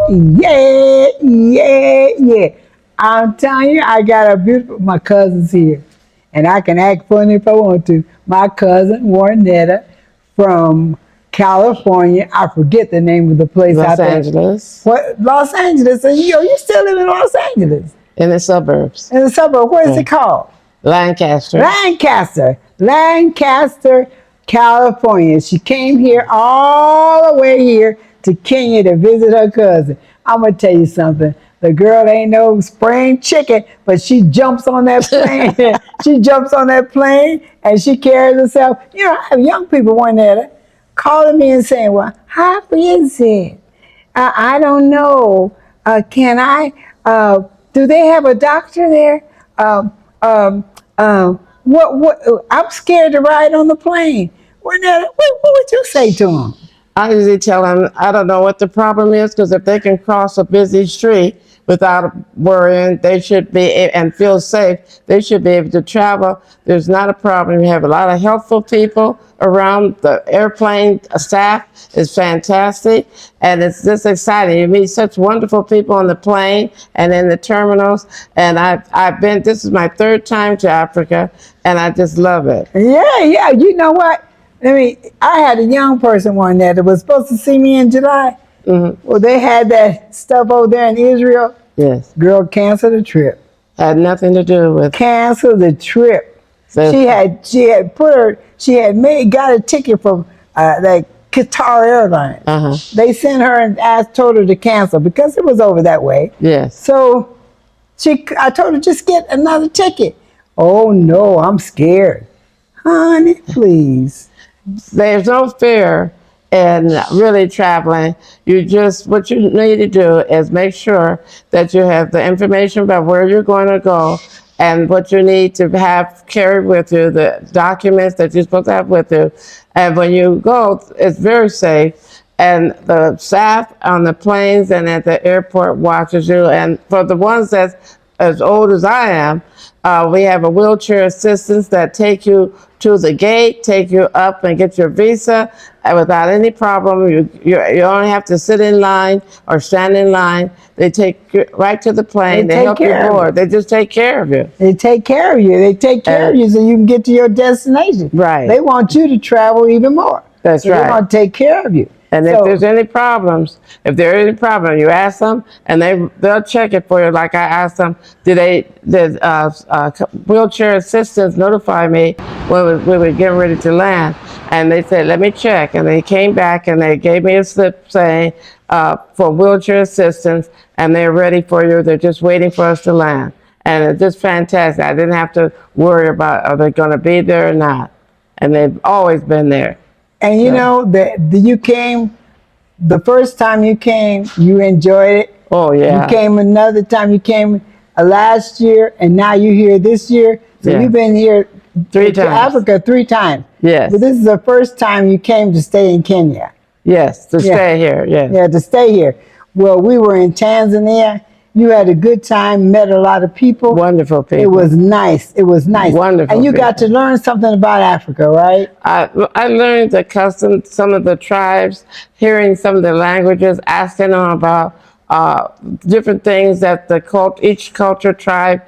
Yeah, yeah, yeah. I'm telling you, I got a beautiful, my cousin's here. And I can act funny if I want to. My cousin, Warnetta, from California. I forget the name of the place Los out there. Angeles. What? Los Angeles. And you still live in Los Angeles? In the suburbs. In the suburb. What is Yeah. it called? Lancaster. Lancaster, California. She came here all the way here to Kenya to visit her cousin. I'm going to tell you something. The girl ain't no spring chicken, but she jumps on that plane. She jumps on that plane and she carries herself. You know, I have young people one there calling me and saying, well, how is it? I don't know. Can I, do they have a doctor there? I'm scared to ride on the plane. What would you say to them? I usually tell them, I don't know what the problem is, because if they can cross a busy street without worrying, they should be, and feel safe, they should be able to travel. There's not a problem. You have a lot of helpful people around. The airplane staff is fantastic, and it's just exciting. You meet such wonderful people on the plane and in the terminals, and I've been, this is my third time to Africa, and I just love it. Yeah, you know what? I had a young person one there that was supposed to see me in July. Mm-hmm. Well, they had that stuff over there in Israel. Yes. Girl, cancel the trip. Had nothing to do with. Cancel the trip. She had got a ticket from like Qatar Airlines. Uh-huh. They sent her and told her to cancel because it was over that way. Yes. So I told her just get another ticket. Oh no, I'm scared. Honey, please. There's no fear in really traveling. What you need to do is make sure that you have the information about where you're going to go and what you need to have carried with you, the documents that you're supposed to have with you. And when you go, it's very safe. And the staff on the planes and at the airport watches you. And for the ones that's as old as I am, we have a wheelchair assistance that take you to the gate, take you up and get your visa without any problem. You only have to sit in line or stand in line. They take you right to the plane. They help you board. They just take care of you. They take care of you. They take care of you so you can get to your destination. Right. They want you to travel even more. That's right. They want to take care of you. And if there's any problems, you ask them, and they'll check it for you. Like I asked them, did wheelchair assistants notify me when we were getting ready to land? And they said, let me check. And they came back and they gave me a slip saying for wheelchair assistants, and they're ready for you. They're just waiting for us to land. And it's just fantastic. I didn't have to worry about are they going to be there or not. And they've always been there. And you know, you came, the first time you came, you enjoyed it. Oh, yeah. You came another time, you came last year, and now you're here this year. So you've been here to Africa 3 times. Yes. But this is the first time you came to stay in Kenya. Yes, to stay here, yes. Yeah, to stay here. Well, we were in Tanzania. You had a good time, met a lot of people. Wonderful people. It was nice. It was nice. Wonderful. And you got to learn something about Africa, right? I learned the customs, some of the tribes, hearing some of the languages, asking them about different things that each culture, tribe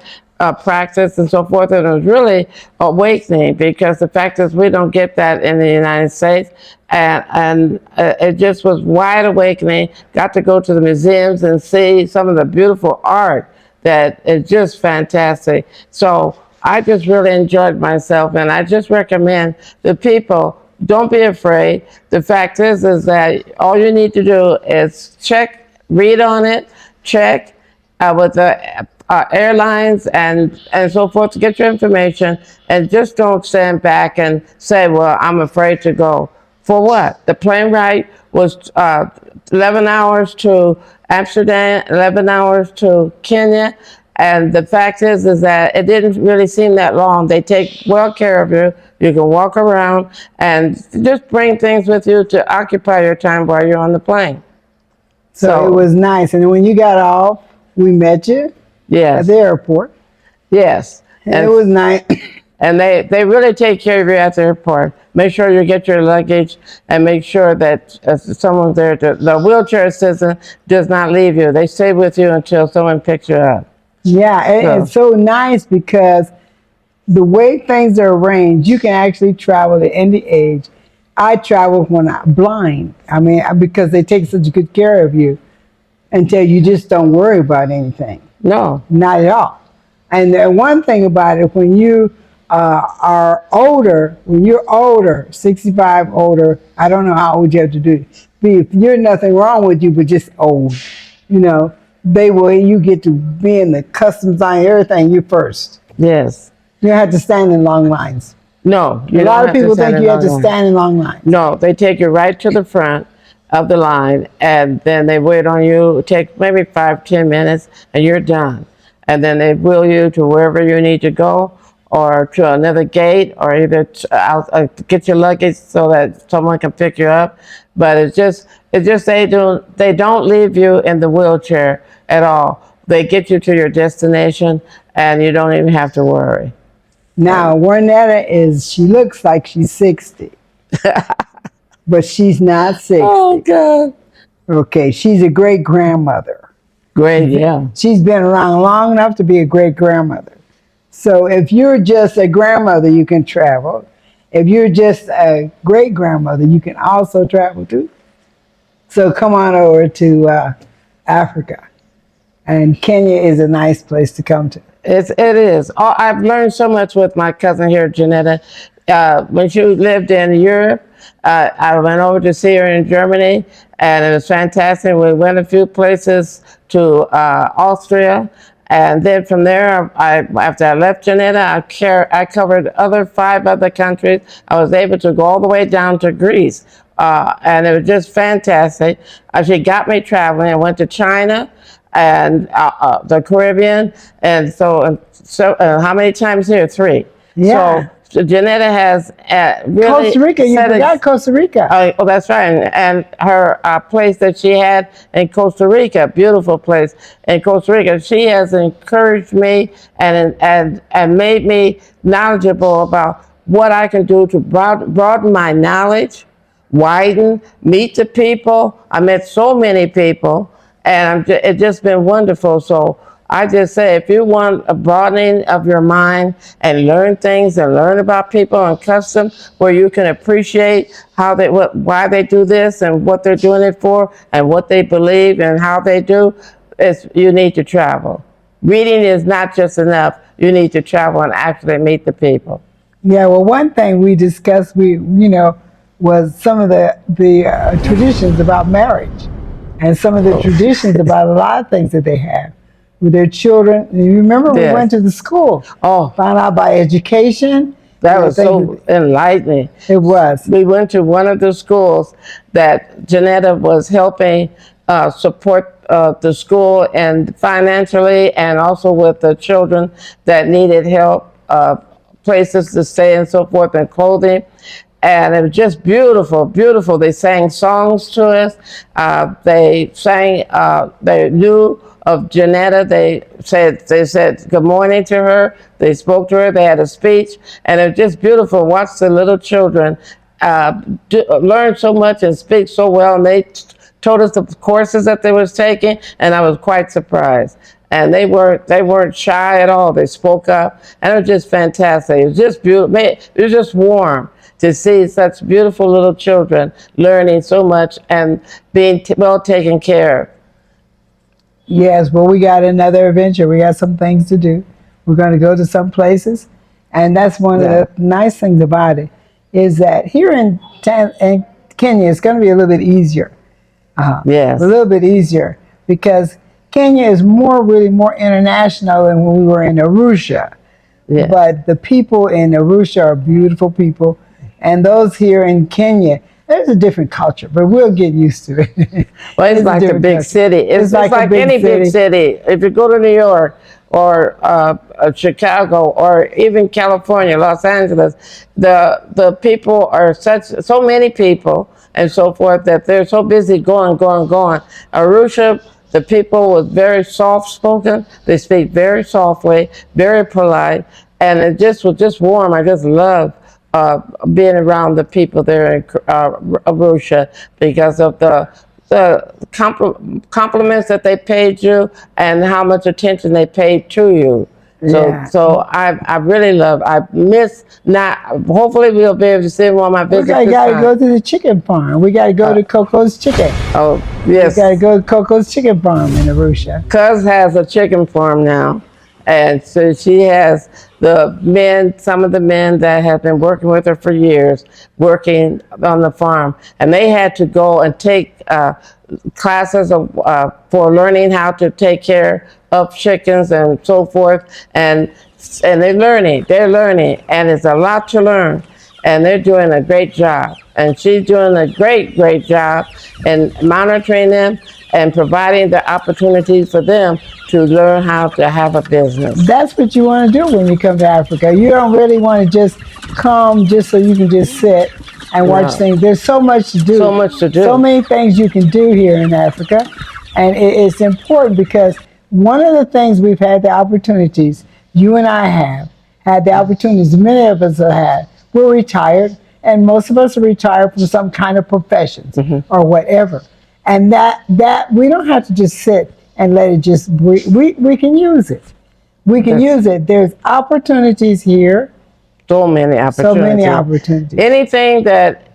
practice and so forth. And it was really awakening because the fact is we don't get that in the United States. And it just was wide awakening. Got to go to the museums and see some of the beautiful art that is just fantastic. So I just really enjoyed myself, and I just recommend the people, don't be afraid. The fact is that all you need to do is check, read on it, check with the airlines and so forth to get your information, and just don't stand back and say, well, I'm afraid to go. For what? The plane ride was 11 hours to Amsterdam, 11 hours to Kenya, and the fact is that it didn't really seem that long. They take well care of you. You can walk around and just bring things with you to occupy your time while you're on the plane. So it was nice. And when you got off, we met you at the airport. Yes. And it was nice. And they really take care of you at the airport. Make sure you get your luggage and make sure that someone's there. The wheelchair assistant does not leave you. They stay with you until someone picks you up. Yeah, it's so nice because the way things are arranged, you can actually travel at any age. I traveled when I'm blind. I mean, because they take such good care of you until you just don't worry about anything. No. Not at all. And the one thing about it, when you are older, when you're older, 65 older, I don't know how old you have to be. If you're nothing wrong with you, but just old, you know, you get to be in the customs line, everything, you first. Yes. You don't have to stand in long lines. No. A lot of people think you have to stand in long lines. No, they take you right to the front of the line, and then they wait on you. Take maybe 5-10 minutes, and you're done. And then they wheel you to wherever you need to go, or to another gate, or either get your luggage so that someone can pick you up. But it's just they don't leave you in the wheelchair at all. They get you to your destination, and you don't even have to worry. Now, Juanetta she looks like she's 60, but she's not 60. Oh, God. Okay, she's a great grandmother. Great, yeah. She's been around long enough to be a great grandmother. So if you're just a grandmother, you can travel. If you're just a great grandmother, you can also travel too. So come on over to Africa. And Kenya is a nice place to come to. It is. I've learned so much with my cousin here, Janetta. When she lived in Europe, I went over to see her in Germany, and it was fantastic. We went a few places to Austria, and then from there, after I left Janetta, I covered 5 other countries. I was able to go all the way down to Greece, and it was just fantastic. She got me traveling. I went to China and the Caribbean, and so how many times here? 3. Yeah. So Janetta has really Costa Rica. You forgot Costa Rica. Oh, that's right. And her place that she had in Costa Rica, beautiful place in Costa Rica. She has encouraged me and made me knowledgeable about what I can do to broaden my knowledge, widen, meet the people. I met so many people, and it's just been wonderful. So I just say, if you want a broadening of your mind and learn things and learn about people and customs, where you can appreciate why they do this and what they're doing it for and what they believe and how they do, you need to travel. Reading is not just enough. You need to travel and actually meet the people. Yeah, well, one thing we discussed, was some of the traditions about marriage and some of the traditions about a lot of things that they have with their children. You remember we went to the school. Oh. Found out about education. That was so enlightening. It was. We went to one of the schools that Janetta was helping support the school, and financially, and also with the children that needed help, places to stay and so forth, and clothing. And it was just beautiful, beautiful. They sang songs to us. They sang, they knew of Janetta. They said good morning to her. They spoke to her. They had a speech, and it was just beautiful. Watch the little children learn so much and speak so well. And they told us the courses that they was taking, and I was quite surprised. And they weren't shy at all. They spoke up, and it was just fantastic. It was just beautiful. It was just warm to see such beautiful little children learning so much and being well taken care of. Yes, well, we got another adventure. We got some things to do. We're going to go to some places, and that's one of the nice things about it, is that here in Kenya, it's going to be a little bit easier. Yes. A little bit easier, because Kenya is really more international than when we were in Arusha. Yes. But the people in Arusha are beautiful people, and those here in Kenya, there's a different culture, but we'll get used to it. Well, it's like a big city. It's like any big city. If you go to New York or Chicago or even California, Los Angeles, the people are so many people and so forth that they're so busy going. Arusha, the people was very soft-spoken. They speak very softly, very polite, and it just was just warm. I just love being around the people there in Arusha because of the compliments that they paid you and how much attention they paid to you. Yeah. So I really love. I miss not. Hopefully we'll be able to see one of my We visits. gotta go to the chicken farm. We gotta go to Coco's Chicken. Oh We yes, gotta go to Coco's Chicken Farm in Arusha. Cuz has a chicken farm now, and so she has the men, some of the men that have been working with her for years, working on the farm, and they had to go and take classes for learning how to take care of chickens and so forth, and they're learning, and it's a lot to learn, and they're doing a great job, and she's doing a great job in monitoring them and providing the opportunities for them to learn how to have a business. That's what you want to do when you come to Africa. You don't really want to just come just so you can just sit and watch No. things. There's so much to do. So much to do. So many things you can do here in Africa. And it's important because one of the things we've had the opportunities, you and I have had the opportunities, many of us have had. We're retired, and most of us are retired from some kind of professions or whatever. And that we don't have to just sit and let it just breathe. We can use it. We can use it. There's opportunities here. So many opportunities. So many opportunities. Anything that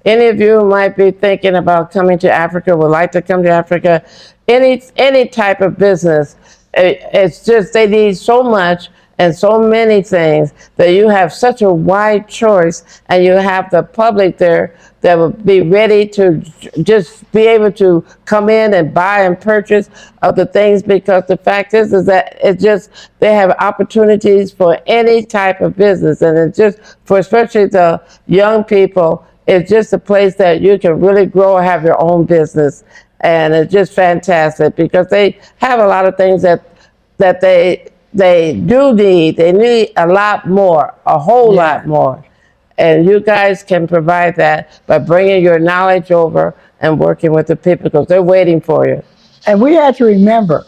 any of you might be thinking about coming to Africa, would like to come to Africa, any type of business, it's just they need so much and so many things that you have such a wide choice, and you have the public there that will be ready to just be able to come in and buy and purchase of the things, because the fact is that it's just, they have opportunities for any type of business, and it's just for especially the young people, it's just a place that you can really grow and have your own business, and it's just fantastic because they have a lot of things that they do need. They need a lot more, a whole lot more. And you guys can provide that by bringing your knowledge over and working with the people, because they're waiting for you. And we have to remember,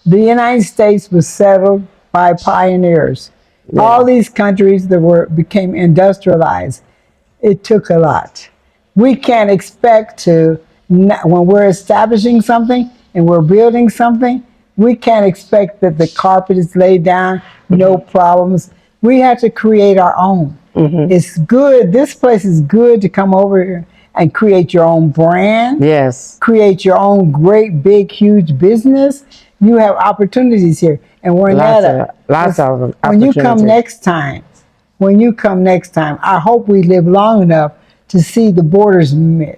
the United States was settled by pioneers. Yeah. All these countries that became industrialized, it took a lot. We can't expect to, when we're establishing something and we're building something, we can't expect that the carpet is laid down, no problems. We have to create our own. It's good. This place is good to come over here and create your own brand. Yes. Create your own great, big, huge business. You have opportunities here. And we're lots of opportunities. When you come next time, I hope we live long enough to see the borders move.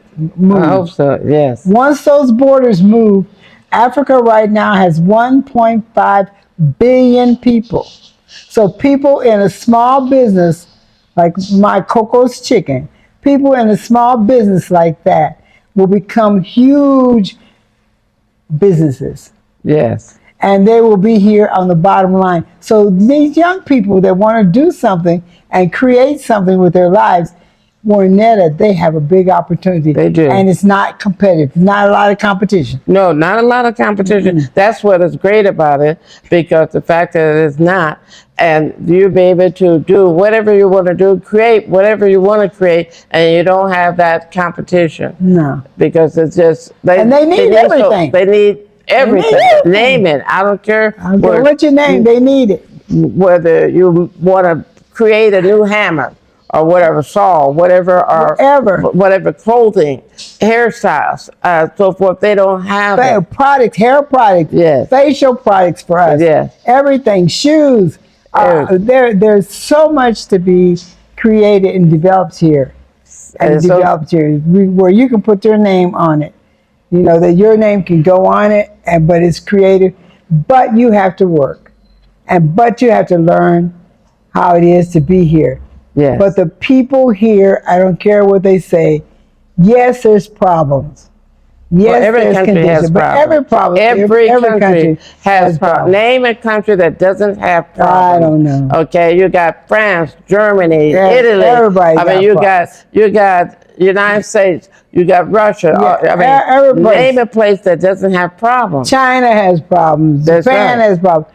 I hope so, yes. Once those borders move, Africa right now has 1.5 billion people. So people in a small business, like my Coco's Chicken, people in a small business like that will become huge businesses. Yes. And they will be here on the bottom line. So these young people that want to do something and create something with their lives, Warnetta, they have a big opportunity. They do. And it's not competitive, not a lot of competition. No, not a lot of competition. That's what is great about it, because the fact that it is not, and you'll be able to do whatever you want to do, create whatever you want to create, and you don't have that competition. No. Because it's just, they need everything. They need everything. Name it. I don't care. I don't care what your name, they need it. Whether you want to create a new hammer, or whatever saw, whatever clothing, hairstyles, so forth. They don't have products, hair products, yes, facial products for us. Yes, everything, shoes. There's so much to be created and developed here, where you can put your name on it. You know that your name can go on it, but it's creative. But you have to work, but you have to learn how it is to be here. Yes. But the people here, I don't care what they say, yes, there's problems. Yes, every country has problems. Every country has problems. Name a country that doesn't have problems. I don't know. Okay, you got France, Germany, Italy. Everybody. You got United States. You got Russia. Name a place that doesn't have problems. China has problems. Japan has problems.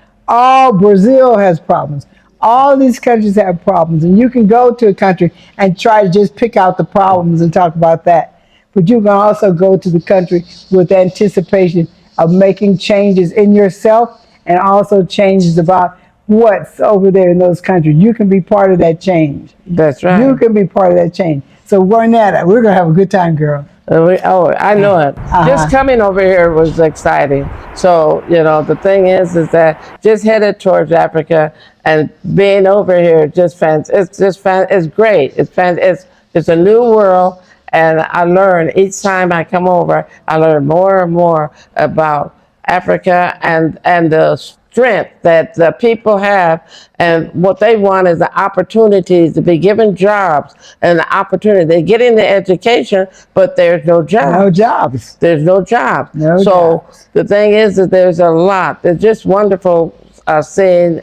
Brazil has problems. All these countries have problems, and you can go to a country and try to just pick out the problems and talk about that. But you can also go to the country with anticipation of making changes in yourself and also changes about what's over there in those countries. You can be part of that change. That's right. You can be part of that change. So, Warnetta, we're going to have a good time, girl. I know it. Just coming over here was exciting. So, the thing is that just headed towards Africa and being over here it's great. It's a new world, and I learn each time I come over. I learn more and more about Africa and the strength that the people have, and what they want is the opportunities to be given jobs and the opportunity. They're getting the education, but there's no jobs. No jobs. There's no jobs. No so jobs. the thing is that there's a lot. It's just wonderful seeing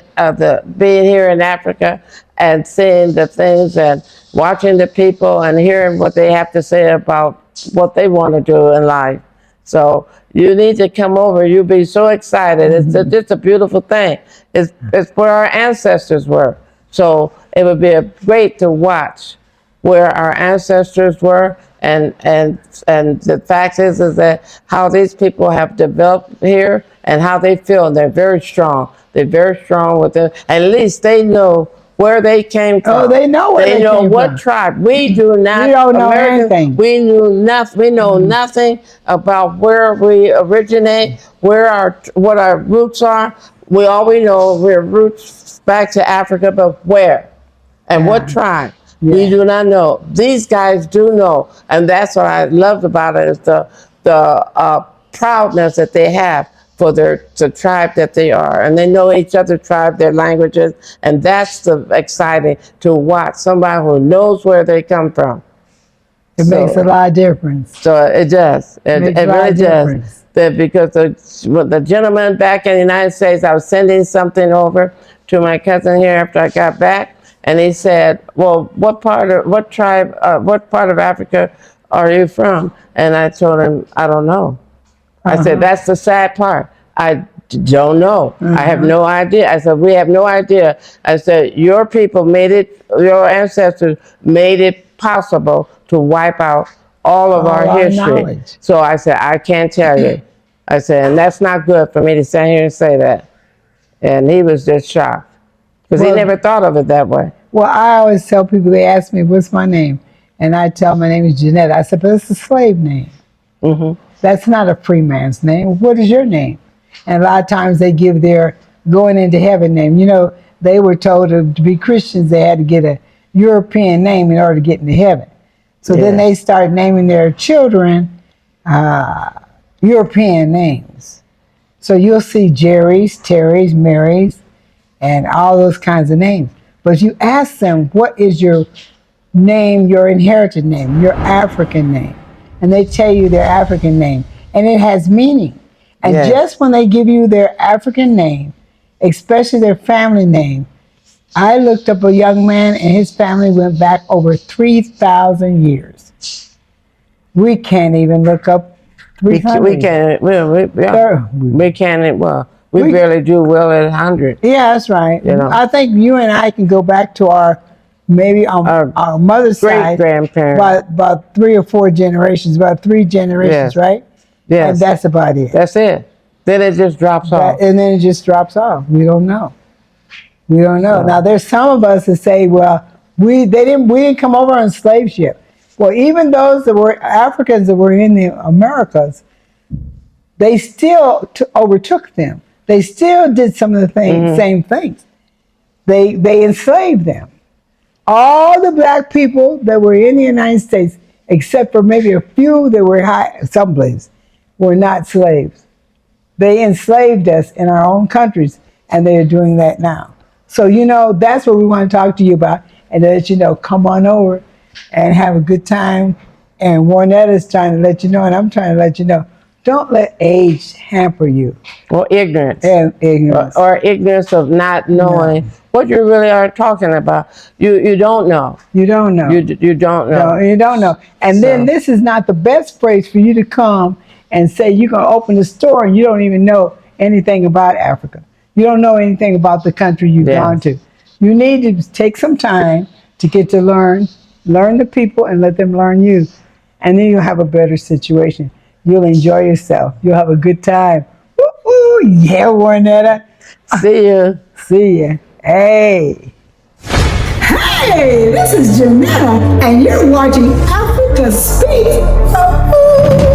being here in Africa and seeing the things and watching the people and hearing what they have to say about what they want to do in life. So you need to come over. You'll be so excited. It's just a beautiful thing. It's where our ancestors were. So it would be great to watch where our ancestors were, and the fact is that how these people have developed here and how they feel. And they're very strong. They're very strong with them. At least they know where they came from. Oh, they know where they came from. They know what tribe. We do not. We don't know anything. We knew nothing. We know nothing about where we originate, what our roots are. All we know we're roots back to Africa, but where and what tribe? Yeah. We do not know. These guys do know, and that's what I loved about it, is the proudness that they have for the tribe that they are, and they know each other's tribe, their languages, and that's the exciting to watch somebody who knows where they come from. It makes a lot of difference. So it does. It really does. Because the gentleman back in the United States, I was sending something over to my cousin here after I got back, and he said, "Well, what part of Africa are you from?" And I told him, "I don't know." I said, "That's the sad part. I don't know. I have no idea." I said, "We have no idea." I said, your ancestors made it possible to wipe out all of our history. Knowledge. So I said, I can't tell you. I said, and that's not good for me to stand here and say that. And he was just shocked because he never thought of it that way. Well, I always tell people, they ask me, what's my name? And I tell my name is Jeanette. I said, but it's a slave name. That's not a free man's name. What is your name? And a lot of times they give their going into heaven name. They were told to be Christians, they had to get a European name in order to get into heaven. So then they start naming their children European names. So you'll see Jerry's, Terry's, Mary's, and all those kinds of names. But you ask them, what is your name, your inherited name, your African name? And they tell you their African name. And it has meaning. And just when they give you their African name, especially their family name, I looked up a young man and his family went back over 3,000 years. We can't even look up 300. We can't. We can't. Well, we barely do well at 100. Yeah, that's right. I think you and I can go back to our mother's side, great-grandparents, about 3 or 4 generations, about 3 generations, right? Yes. And that's about it. That's it. Then it just drops off. And then it just drops off. We don't know. We don't know. Now, there's some of us that say, well, we didn't come over on slave ship. Well, even those that were Africans that were in the Americas, they still overtook them. They still did some of the same things. They enslaved them. All the black people that were in the United States, except for maybe a few that were someplace, were not slaves. They enslaved us in our own countries, and they are doing that now. So, that's what we want to talk to you about, and let you know, come on over and have a good time. And Warnetta's trying to let you know, and I'm trying to let you know, don't let age hamper you. Or ignorance. And ignorance. Or ignorance of not knowing what you really are talking about. You don't know. You don't know. You don't know. No, you don't know. And then this is not the best place for you to come and say you're going to open a store and you don't even know anything about Africa. You don't know anything about the country you've gone to. You need to take some time to get to learn the people and let them learn you. And then you'll have a better situation. You'll enjoy yourself. You'll have a good time. Woo-hoo, yeah, Juanetta. See you. See ya. Hey. Hey, this is Janetta, and you're watching Africa Speak. Woo-hoo.